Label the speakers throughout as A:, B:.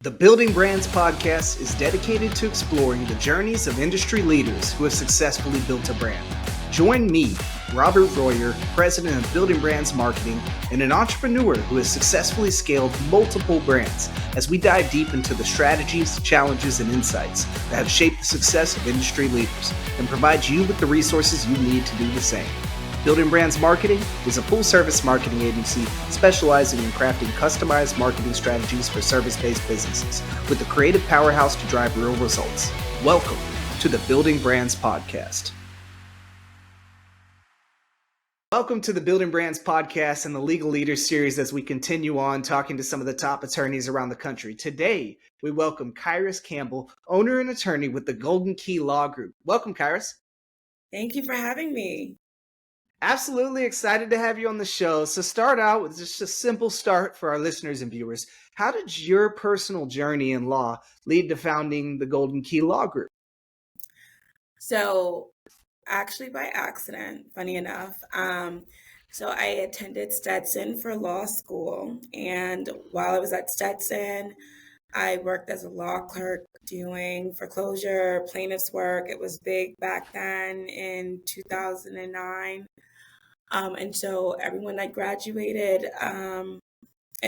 A: The Building Brands podcast is dedicated to exploring the journeys of industry leaders who have successfully built a brand. Join me, Robert Royer, president of Building Brands Marketing, and an entrepreneur who has successfully scaled multiple brands as we dive deep into the strategies, challenges, and insights that have shaped the success of industry leaders and provide you with the resources you need to do the same. Building Brands Marketing is a full-service marketing agency specializing in crafting customized marketing strategies for service-based businesses with a creative powerhouse to drive real results. Welcome to the Building Brands Podcast. Welcome to the Building Brands Podcast and the Legal Leaders Series as we continue on talking to some of the top attorneys around the country. Today, we welcome Charis Campbell, owner and attorney with the Golden Key Law Group. Welcome, Charis.
B: Thank you for having me.
A: Absolutely excited to have you on the show. So start out with just a simple start for our listeners and viewers. How did your personal journey in law lead to founding the Golden Key Law Group?
B: So actually by accident, funny enough. So I attended Stetson for law school. And while I was at Stetson, I worked as a law clerk doing foreclosure, plaintiff's work. It was big back then in 2009. And so everyone that graduated and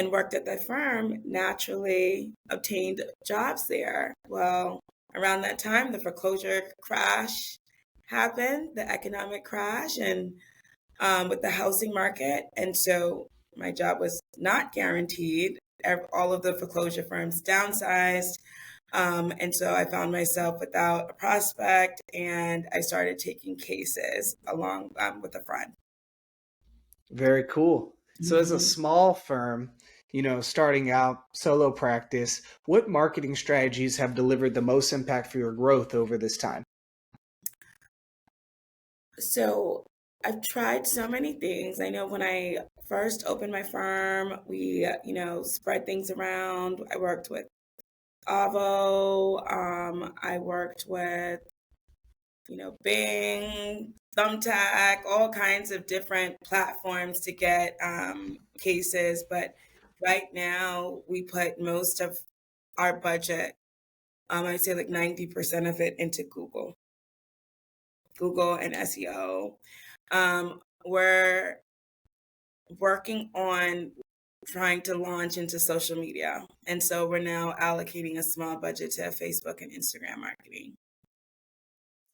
B: worked at the firm naturally obtained jobs there. Well, around that time, the foreclosure crash happened, the economic crash, and with the housing market. And so my job was not guaranteed. All of the foreclosure firms downsized. And so I found myself without a prospect, and I started taking cases along with a friend.
A: Very cool. So as a small firm, starting out solo practice, what marketing strategies have delivered the most impact for your growth over this time?
B: So I've tried so many things. I know when I first opened my firm, we, spread things around. I worked with Avo. I worked with, Bing, Thumbtack, all kinds of different platforms to get cases. But right now, we put most of our budget, I'd say like 90% of it into Google and SEO. We're working on trying to launch into social media. And so we're now allocating a small budget to Facebook and Instagram marketing.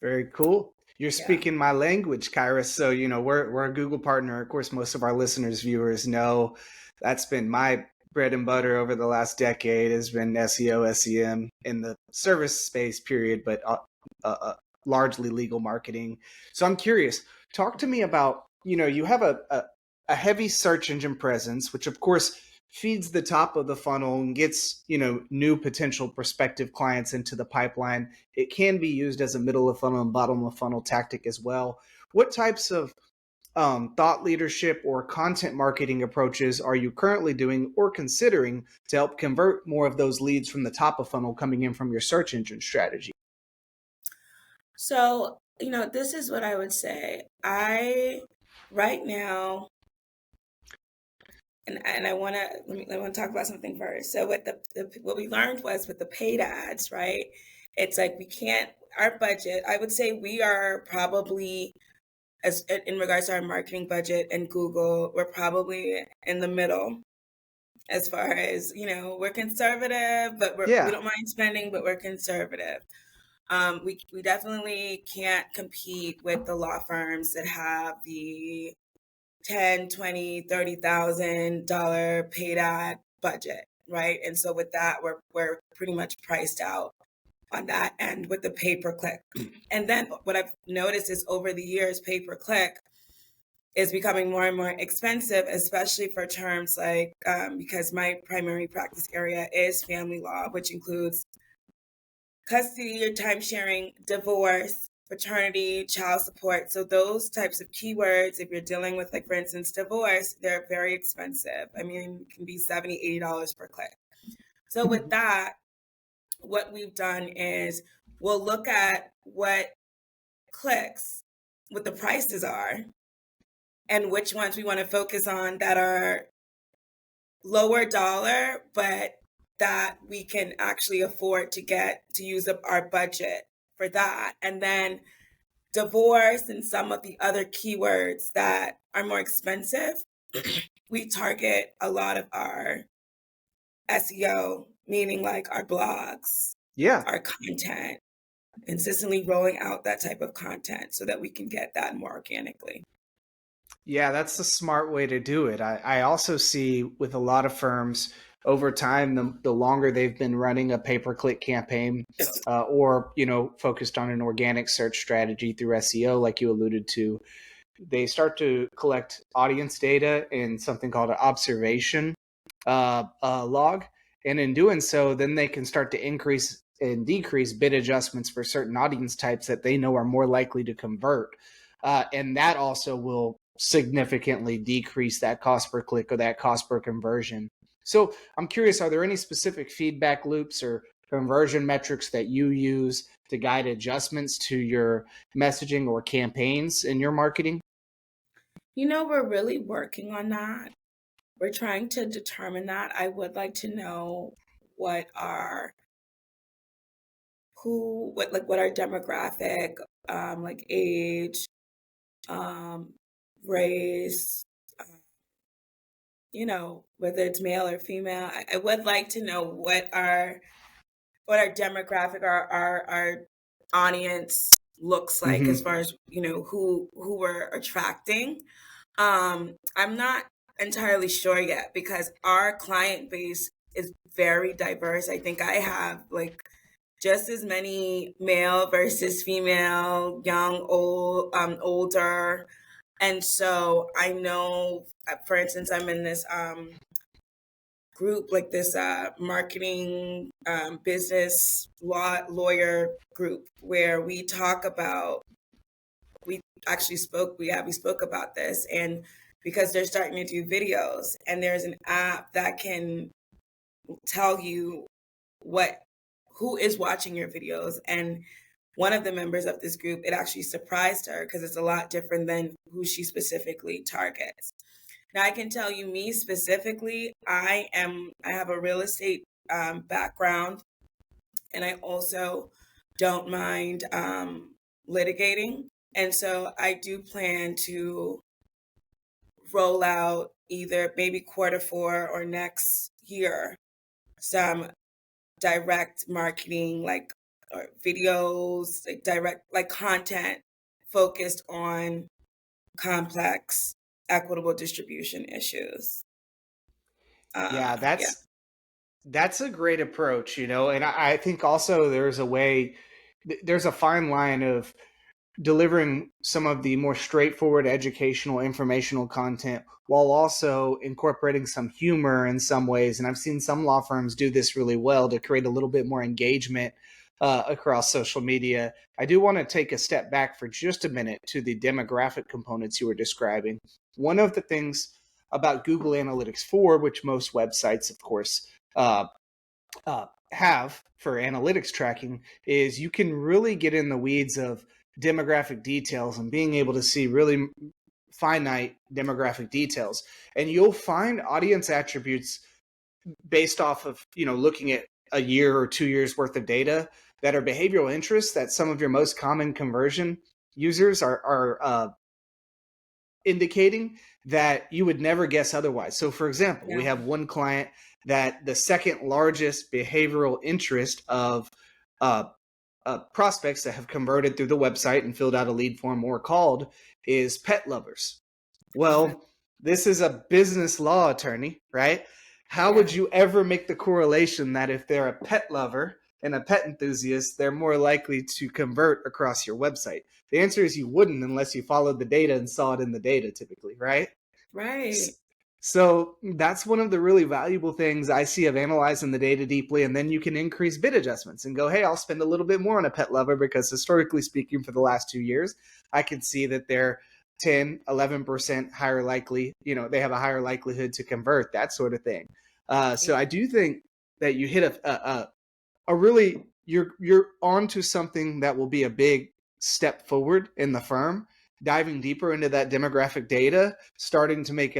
A: Very cool. You're speaking my language, Kyra. So, we're a Google partner. Of course, most of our listeners, viewers know that's been my bread and butter over the last decade has been SEO, SEM in the service space period, but largely legal marketing. So I'm curious, talk to me about, you have a heavy search engine presence, which of course feeds the top of the funnel and gets, new potential prospective clients into the pipeline. It can be used as a middle of funnel and bottom of funnel tactic as well. What types of thought leadership or content marketing approaches are you currently doing or considering to help convert more of those leads from the top of funnel coming in from your search engine strategy?
B: So, this is what I would say. Right now, and I want to talk about something first. So what we learned was with the paid ads, right? It's like our budget, I would say we are probably, as in regards to our marketing budget and Google, we're probably in the middle as far as, we're conservative, but we don't mind spending, but we're conservative. We definitely can't compete with the law firms that have the $10, $20, $30,000 paid ad budget, right? And so with that, we're pretty much priced out on that end with the pay-per-click. And then what I've noticed is over the years, pay-per-click is becoming more and more expensive, especially for terms like, because my primary practice area is family law, which includes custody or time sharing, divorce, paternity, child support. So those types of keywords, if you're dealing with, like, for instance, divorce, they're very expensive. I mean, it can be $70, $80 per click. So with that, what we've done is we'll look at what clicks, what the prices are, and which ones we want to focus on that are lower dollar, but that we can actually afford to use up our budget for that. And then divorce and some of the other keywords that are more expensive, we target a lot of our SEO, meaning like our blogs,
A: Yeah.
B: our content, consistently rolling out that type of content so that we can get that more organically.
A: Yeah, that's the smart way to do it. I also see with a lot of firms over time, the longer they've been running a pay-per-click campaign or, focused on an organic search strategy through SEO, like you alluded to, they start to collect audience data in something called an observation log. And in doing so, then they can start to increase and decrease bid adjustments for certain audience types that they know are more likely to convert. And that also will significantly decrease that cost per click or that cost per conversion. So I'm curious, are there any specific feedback loops or conversion metrics that you use to guide adjustments to your messaging or campaigns in your marketing?
B: We're really working on that. We're trying to determine that. I would like to know what our what our demographic, like age, um, race, whether it's male or female. I would like to know what our demographic, our audience looks like as
A: Mm-hmm.
B: far as who we're attracting. I'm not entirely sure yet because our client base is very diverse. I think I have like just as many male versus female, young, old, older. And so I know, for instance, I'm in this group, like this marketing business lawyer group where we talk about, we actually spoke about this. And because they're starting to do videos and there's an app that can tell you who is watching your videos. And one of the members of this group, it actually surprised her because it's a lot different than who she specifically targets. Now, I can tell you, me specifically, I have a real estate background, and I also don't mind litigating. And so I do plan to roll out either maybe quarter 4 or next year some direct marketing, like or videos, like direct, like content focused on complex equitable distribution issues.
A: Yeah,
B: Yeah.
A: that's a great approach, and I think also there's a fine line of delivering some of the more straightforward educational informational content while also incorporating some humor in some ways. And I've seen some law firms do this really well to create a little bit more engagement across social media. I do want to take a step back for just a minute to the demographic components you were describing. One of the things about Google Analytics 4, which most websites, of course, have for analytics tracking, is you can really get in the weeds of demographic details and being able to see really finite demographic details. And you'll find audience attributes based off of, looking at a year or 2 years worth of data that are behavioral interests that some of your most common conversion users are indicating that you would never guess otherwise. So, for example, we
B: Yeah.
A: have one client that the second largest behavioral interest of prospects that have converted through the website and filled out a lead form or called is pet lovers.
B: Okay.
A: Well, this is a business law attorney, right? How
B: Yeah.
A: would you ever make the correlation that if they're a pet lover and a pet enthusiast, they're more likely to convert across your website? The answer is you wouldn't unless you followed the data and saw it in the data typically, right?
B: Right.
A: So that's one of the really valuable things I see of analyzing the data deeply. And then you can increase bid adjustments and go, hey, I'll spend a little bit more on a pet lover because historically speaking, for the last 2 years, I can see that they're 10, 11% higher likely, they have a higher likelihood to convert, that sort of thing. So I do think that you hit a really, you're onto something that will be a big step forward in the firm, diving deeper into that demographic data, starting to make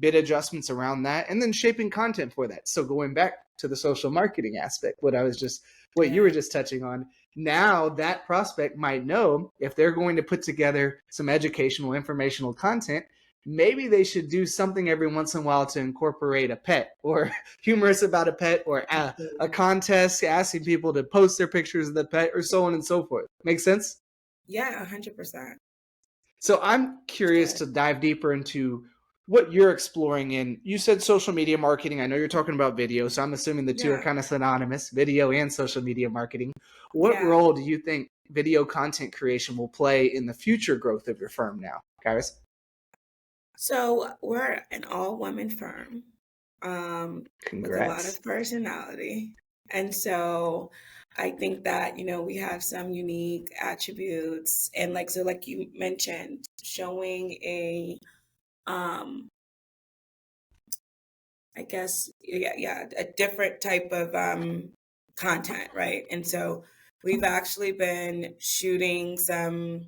A: bid adjustments around that, and then shaping content for that. So going back to the social marketing aspect, what you were
B: Yeah.
A: just touching on. Now that prospect might know if they're going to put together some educational, informational content, maybe they should do something every once in a while to incorporate a pet or humorous about a pet, or a contest asking people to post their pictures of the pet, or so on and so forth. Make sense?
B: Yeah, 100%.
A: So I'm
B: It's
A: curious
B: good.
A: to dive deeper into what you're exploring in. You said social media marketing. I know you're talking about video, so I'm assuming the two are
B: Yeah.
A: kind of synonymous, video and social media marketing. What
B: Yeah.
A: role do you think video content creation will play in the future growth of your firm now, Charis?
B: So we're an all-woman firm, with a lot
A: Congrats.
B: of personality. And so I think that, we have some unique attributes, and like you mentioned, showing um, I guess, yeah, a different type of content, right? And so we've actually been shooting some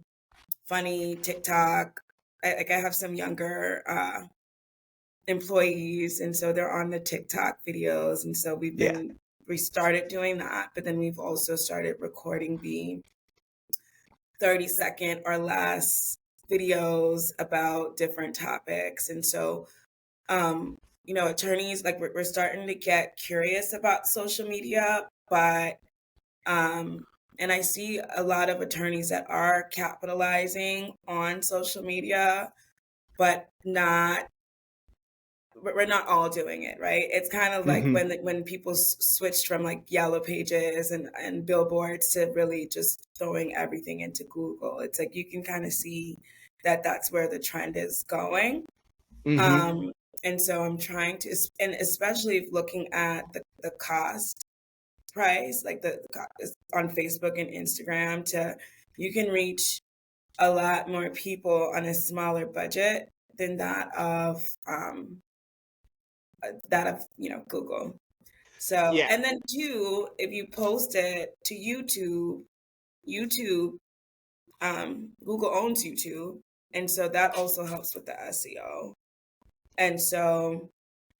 B: funny TikTok. I have some younger employees, and so they're on the TikTok videos, and so
A: Yeah.
B: we started doing that, but then we've also started recording the 30-second or less videos about different topics, and so attorneys, like, we're starting to get curious about social media, but um, and I see a lot of attorneys that are capitalizing on social media, but not we're not all doing it, right? It's kind of like
A: Hmm.
B: when people switched from like yellow pages and billboards to really just throwing everything into Google. It's like you can kind of see that that's where the trend is going.
A: Hmm.
B: Um, and so I'm trying to, and especially looking at the cost price, like on Facebook and Instagram, you can reach a lot more people on a smaller budget than that of Google. So,
A: Yeah.
B: and then two, if you post it to YouTube, Google owns YouTube, and so that also helps with the SEO. And so,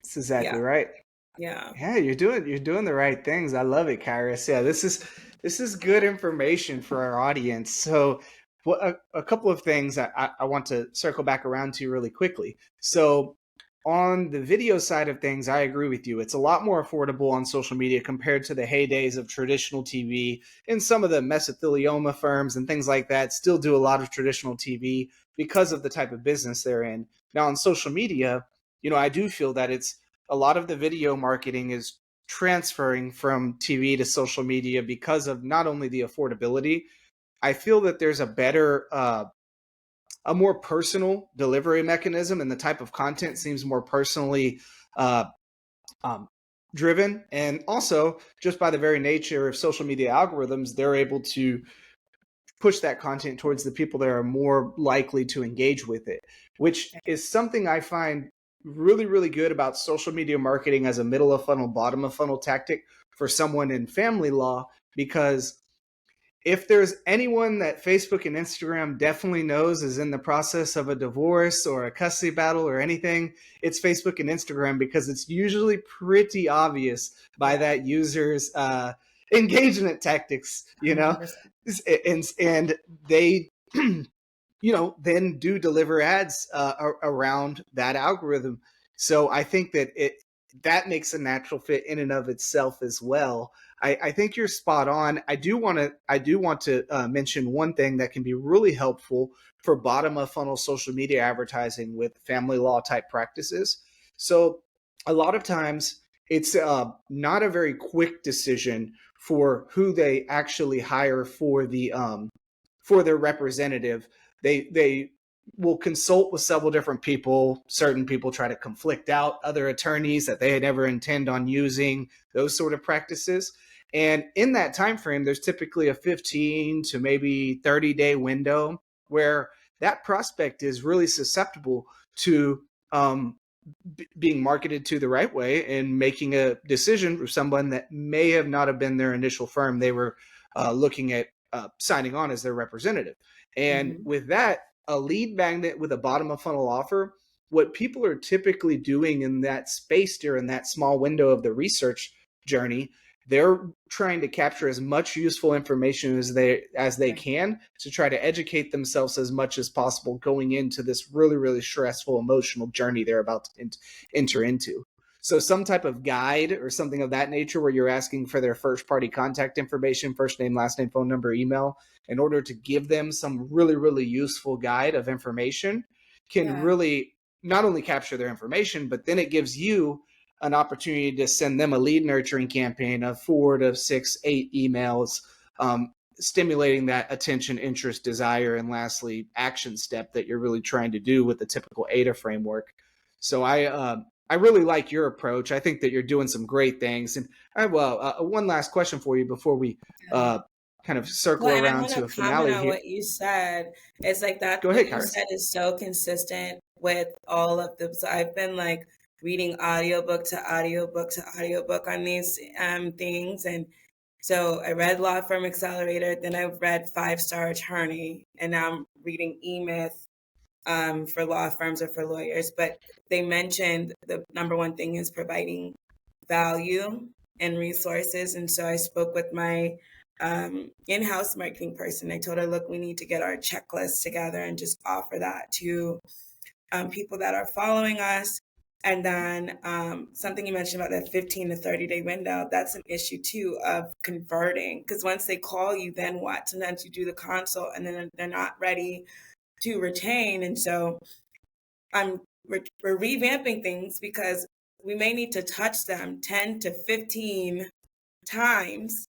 A: That's exactly
B: yeah,
A: right.
B: yeah,
A: Yeah, you're doing the right things. I love it, Kairos. Yeah, this is good information for our audience. So, what a couple of things I want to circle back around to really quickly. So, on the video side of things, I agree with you. It's a lot more affordable on social media compared to the heydays of traditional TV. And some of the mesothelioma firms and things like that still do a lot of traditional TV because of the type of business they're in. Now, on social media, I do feel that it's a lot of the video marketing is transferring from TV to social media because of not only the affordability. I feel that there's a more personal delivery mechanism, and the type of content seems more personally uh, um, driven. And also, just by the very nature of social media algorithms, they're able to push that content towards the people that are more likely to engage with it, which is something I find really, really good about social media marketing as a middle of funnel, bottom of funnel tactic for someone in family law. Because if there's anyone that Facebook and Instagram definitely knows is in the process of a divorce or a custody battle or anything, it's Facebook and Instagram, because it's usually pretty obvious by
B: yeah,
A: that user's engagement tactics,
B: 100%.
A: and they then do deliver ads around that algorithm. So I think that makes a natural fit in and of itself as well. I think you're spot on. I do want to mention one thing that can be really helpful for bottom of funnel social media advertising with family law type practices. So a lot of times it's not a very quick decision for who they actually hire for their representative. They will consult with several different people. Certain people try to conflict out other attorneys that they had never intend on using, those sort of practices. And in that time frame, there's typically a 15 to maybe 30-day window where that prospect is really susceptible to being marketed to the right way and making a decision for someone that may have not have been their initial firm they were looking at signing on as their representative. And
B: Hmm.
A: with that, a lead magnet with a bottom of funnel offer, what people are typically doing in that space during that small window of the research, journey. They're trying to capture as much useful information as they
B: Right.
A: can to try to educate themselves as much as possible going into this really, really stressful emotional journey they're about to enter into. So some type of guide or something of that nature where you're asking for their first party contact information, first name, last name, phone number, email, in order to give them some really, really useful guide of information can
B: Yeah.
A: really not only capture their information, but then it gives you an opportunity to send them a lead nurturing campaign of 4 to 6, 8 emails, stimulating that attention, interest, desire, and lastly, action step that you're really trying to do with the typical ADA framework. So I really like your approach. I think that you're doing some great things. And one last question for you before we
B: Yeah.
A: kind of circle
B: Well, and I
A: around
B: want
A: to
B: to
A: a
B: comment
A: finale
B: on
A: here.
B: what you said. It's like that,
A: Go
B: what
A: ahead,
B: you
A: Karis.
B: said is so consistent with all of them. So I've been like reading audiobook to audiobook to audiobook on these things. And so I read Law Firm Accelerator, then I read Five Star Attorney, and now I'm reading E-Myth for law firms or for lawyers. But they mentioned the number one thing is providing value and resources. And so I spoke with my in-house marketing person. I told her, look, we need to get our checklist together and just offer that to people that are following us. And then something you mentioned about that 15 to 30-day window, that's an issue too of converting. Because once they call you, then what? Sometimes you do the consult and then they're not ready to retain. And so we're revamping things because we may need to touch them 10 to 15 times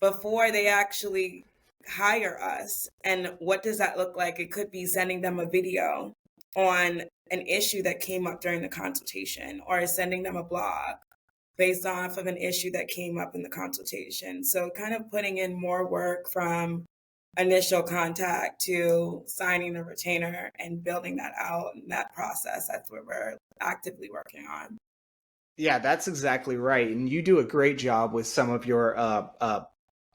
B: before they actually hire us. And what does that look like? It could be sending them a video on an issue that came up during the consultation, or sending them a blog based off of an issue that came up in the consultation. So kind of putting in more work from initial contact to signing the retainer and building that out and that process. That's what we're actively working on.
A: Yeah, that's exactly right. And you do a great job with some of your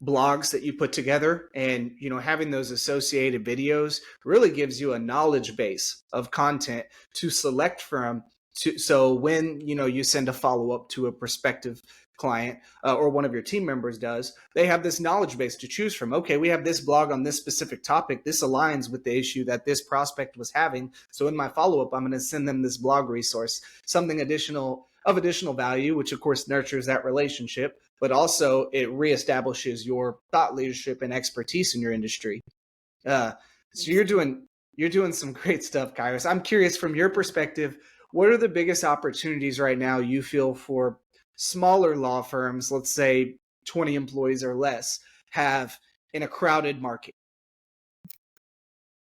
A: blogs that you put together. And, having those associated videos really gives you a knowledge base of content to select from. So when, you send a follow up to a prospective client or one of your team members does, they have this knowledge base to choose from. Okay, we have this blog on this specific topic. This aligns with the issue that this prospect was having. So in my follow up, I'm going to send them this blog resource, something additional value, which of course nurtures that relationship, but also it reestablishes your thought leadership and expertise in your industry. So you're doing some great stuff, Kairos. I'm curious from your perspective, what are the biggest opportunities right now you feel for smaller law firms, let's say 20 employees or less, have in a crowded market?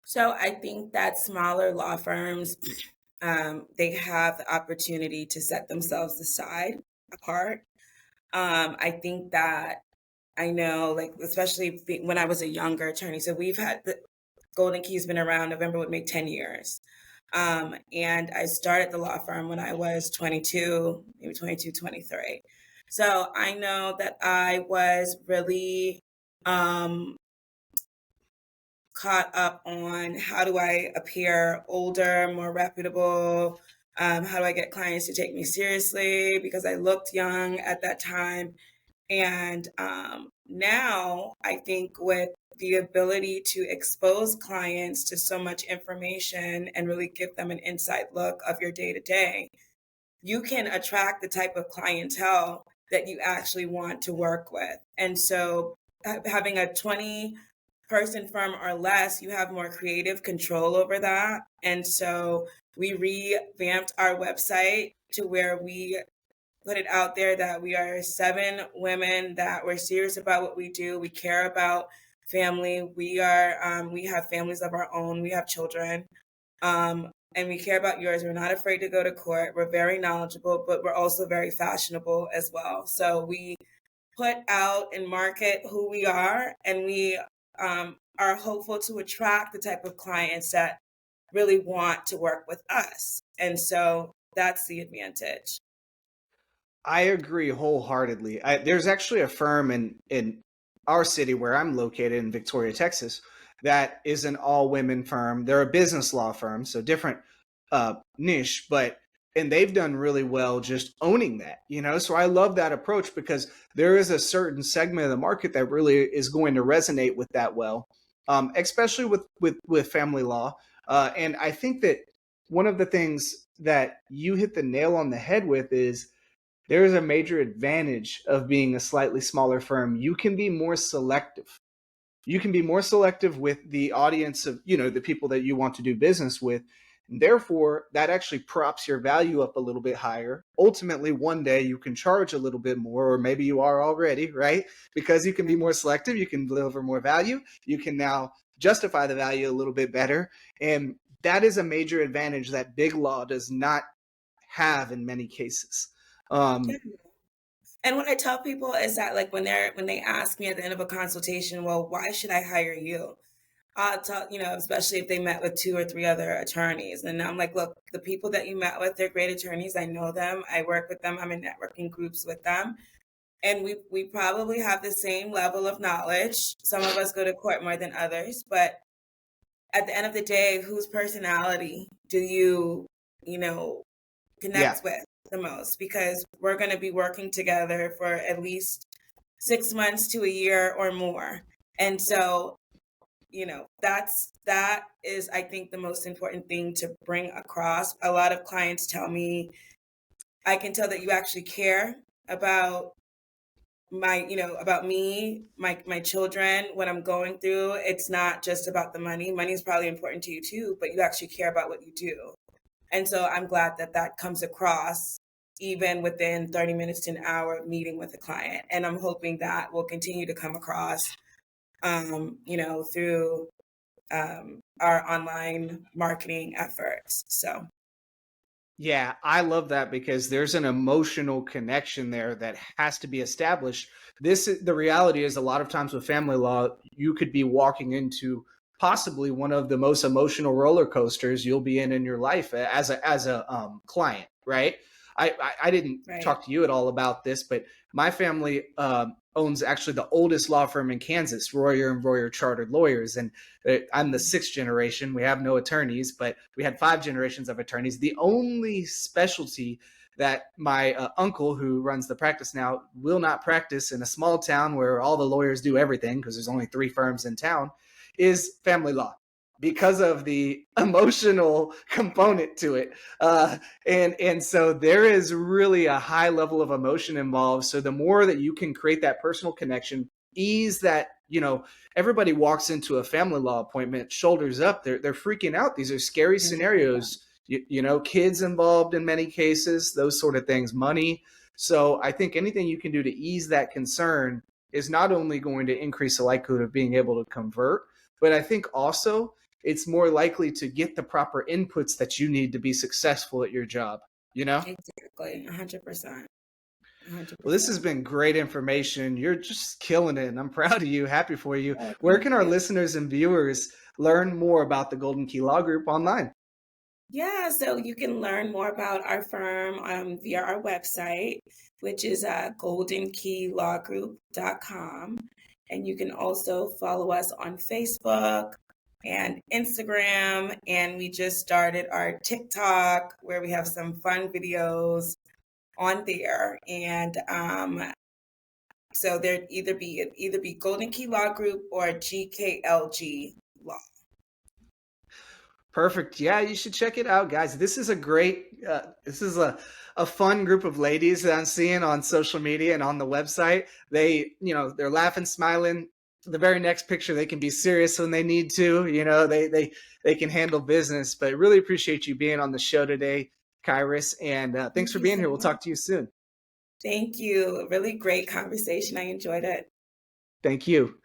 B: So I think that smaller law firms, they have the opportunity to set themselves aside apart. I think that I know, like, especially when I was a younger attorney. So we've had the Golden Key's been around. November would make 10 years. And I started the law firm when I was 22, maybe 22, 23. So I know that I was really caught up on how do I appear older, more reputable? How do I get clients to take me seriously? Because I looked young at that time. And now I think with the ability to expose clients to so much information and really give them an inside look of your day to day, you can attract the type of clientele that you actually want to work with. And so having a 20-person firm or less, you have more creative control over that. And so we revamped our website to where we put it out there that we are 7 women that we're serious about what we do. We care about family. We have families of our own. We have children. And we care about yours. We're not afraid to go to court. We're very knowledgeable, but we're also very fashionable as well. So we put out and market who we are, and we are hopeful to attract the type of clients that really want to work with us. And so that's the advantage.
A: I agree wholeheartedly. There's actually a firm in our city where I'm located in Victoria, Texas, that is an all women firm. They're a business law firm, so different niche, but and they've done really well just owning that, so I love that approach because there is a certain segment of the market that really is going to resonate with that well, especially with family law. And I think that one of the things that you hit the nail on the head with is there is a major advantage of being a slightly smaller firm. You can be more selective. You can be more selective with the audience of, the people that you want to do business with. And therefore, that actually props your value up a little bit higher. Ultimately, one day you can charge a little bit more, or maybe you are already, right? Because you can be more selective, you can deliver more value, you can now justify the value a little bit better. And that is a major advantage that big law does not have in many cases.
B: And what I tell people is that, like, when they ask me at the end of a consultation, well, why should I hire you? I'll tell, especially if they met with 2 or 3 other attorneys. And I'm like, look, the people that you met with, they're great attorneys. I know them. I work with them. I'm in networking groups with them. And we probably have the same level of knowledge. Some of us go to court more than others. But at the end of the day, whose personality do you,
A: Yeah.
B: connect with the most? Because we're going to be working together for at least 6 months to a year or more. And so, that is, I think, the most important thing to bring across. A lot of clients tell me, I can tell that you actually care about about me, my children, what I'm going through. It's not just about the money. Money is probably important to you too, but you actually care about what you do. And so I'm glad that that comes across even within 30 minutes to an hour of meeting with a client. And I'm hoping that will continue to come across, through our online marketing efforts. So,
A: Yeah, I love that because there's an emotional connection there that has to be established. The reality is a lot of times with family law, you could be walking into possibly one of the most emotional roller coasters you'll be in your life as a client, right? I didn't
B: right.
A: talk to you at all about this, but my family owns actually the oldest law firm in Kansas, Royer and Royer Chartered Lawyers, and I'm the 6th generation. We have no attorneys, but we had 5 generations of attorneys. The only specialty that my uncle, who runs the practice now, will not practice in a small town where all the lawyers do everything because there's only 3 firms in town, is family law because of the emotional component to it. And so there is really a high level of emotion involved. So the more that you can create that personal connection, ease that, everybody walks into a family law appointment, shoulders up, they're freaking out. These are scary scenarios, kids involved in many cases, those sort of things, money. So I think anything you can do to ease that concern is not only going to increase the likelihood of being able to convert, but I think also it's more likely to get the proper inputs that you need to be successful at your job,
B: Exactly. 100%.
A: Well, this has
B: 100%.
A: been great information. You're just killing it, and I'm proud of you. Happy for you.
B: Oh,
A: Where
B: thank
A: can our
B: you.
A: listeners and viewers learn more about the Golden Key Law Group online?
B: Yeah, so you can learn more about our firm via our website, which is goldenkeylawgroup.com. And you can also follow us on Facebook and Instagram. And we just started our TikTok where we have some fun videos on there. And so there'd either be Golden Key Law Group or GKLG Law.
A: Perfect. Yeah, you should check it out, guys. This is a fun group of ladies that I'm seeing on social media and on the website. They're laughing, smiling. The very next picture, they can be serious when they need to. They can handle business. But really appreciate you being on the show today, Charis, and thanks
B: Thank
A: for
B: you
A: being
B: so
A: here. We'll
B: much.
A: talk to you soon.
B: Thank you. A really great conversation. I enjoyed it.
A: Thank you.